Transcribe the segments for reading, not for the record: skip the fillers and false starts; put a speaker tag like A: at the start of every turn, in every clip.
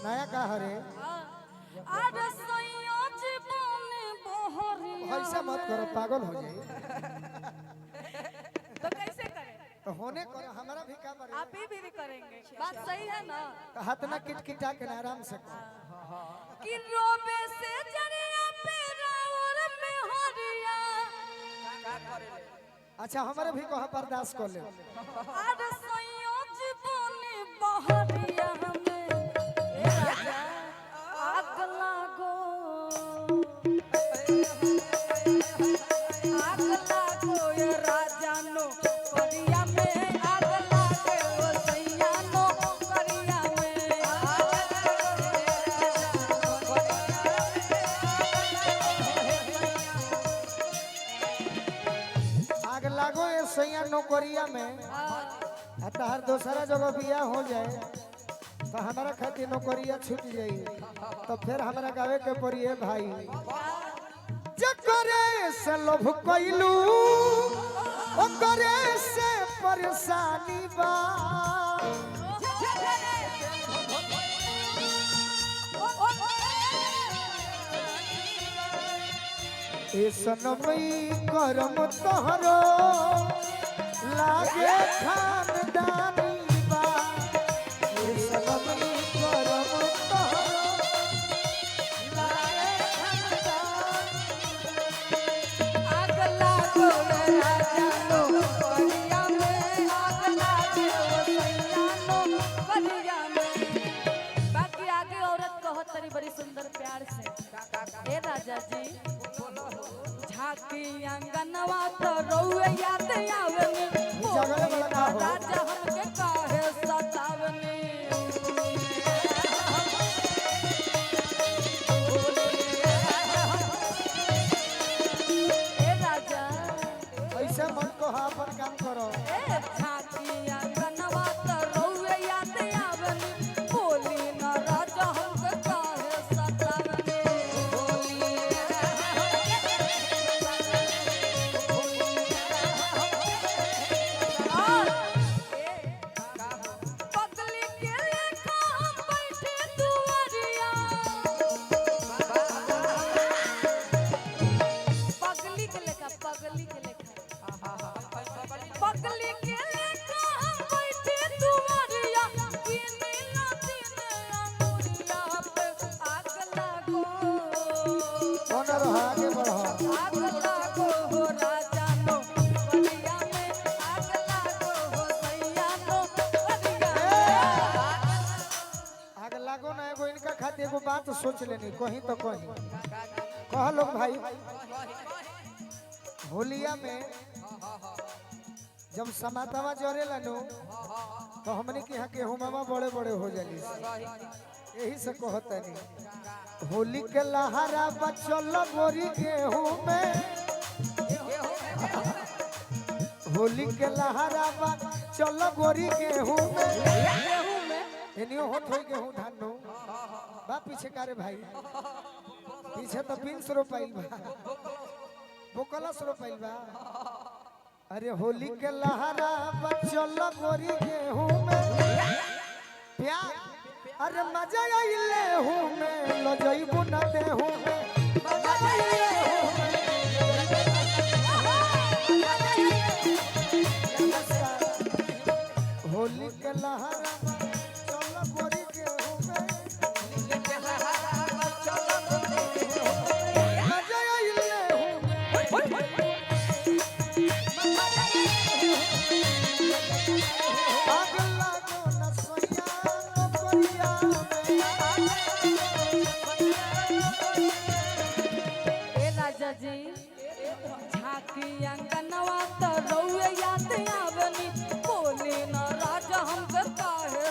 A: नया कहा रे
B: अरे सैया जीवन बहरिया
A: ऐसा मत करो पागल हो जाए।
B: तो कैसे करें?
A: तो होने करो हमारा भी काम है।
B: आप भी करेंगे, बात सही है ना?
A: तो हाथ ना किटकिटा के आराम से करो।
B: कि रोबे से जरिया पे रावर में हरिया।
A: अच्छा हमारे भी कहा बर्दाश्त कर ले।
B: अरे सैया जीवन बहरिया हमें ए राजा आग लागो ये राजा नो करिया में आग लागे ओ सैया नो करिया में
A: आग लागो ये सैया नौकरिया में हर दूसरा जगह बिया हो जाए तो हमारा खातिर नौकरिया छूट जाई तो फिर हमारा गावे के पड़िए भाई जकरे से लोभ कइलू ओकरे से परेशानी बा ए सनमई करम तोहरो लागे खानदानी बा ए सनमई करम तोहरो लागे खानदानी
B: आग लागो ये राजा नो करिया में आग लागे ओ सैया नो करिया में। बाकी आगे औरत कहत तरी बड़ी सुंदर प्यार से ए राजा जी झाकी अंगनवा तो रोए याद आवेनी
A: जगह बड़ा हो
B: राजा हमके काहे सतावनी ए राजा
A: ऐसे मन को हाँ पर काम करो
B: ए झाकी अंगनवा तो रोए याद आवेनी बोली ना राजा हमके काहे सतावनी पगली के लेखा हम बैठे दुआरिया पगली के लेखा पगली के लेखा हम बैठे दुआरिया गिनी ना दिन अंगुरिया पे आग लागो
A: कौन रहा आगे बढ़ो
B: आग लागो हो राजा नो करिया में आग लागो हो सैया नो करिया में।
A: आग लागो ना एगो इनका खातिर एगो बात सोच लेनी कहीं तो कहीं कह लोग भाई होलिया में जब समातवा जरेला नु तो हमने के यहाँ गेहूं मामा बड़े बड़े हो जाली यही से कहतनी होली के लहरा बचल गोरी गेहूं में होली के लहरा बचल गोरी गेहूं में
B: गेहूं में
A: एनियो होत होई गेहूं धान नु बा पीछे कारे भाई पीछे तो बीन्स रोपाइल बा बोकलस रोपाइल बा अरे होली के लहरा बचल गोरी गेहूं में प्यार अरे मजा आइले हूं में लो जइबू न देहूं में मजा आइले हूं में होली के लहरा बचल गोरी गेहूं में मजा आइले हूं में आग लागो न सैया नौकरिया
B: ए राजा जी झाकी अंगनवा तो रोए याद आवेनी बोली ना राजा हमके काहे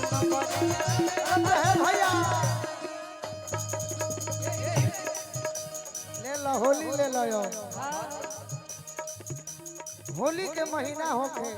A: अब है भैया ले लो होली ले लो यो होली के महीना होके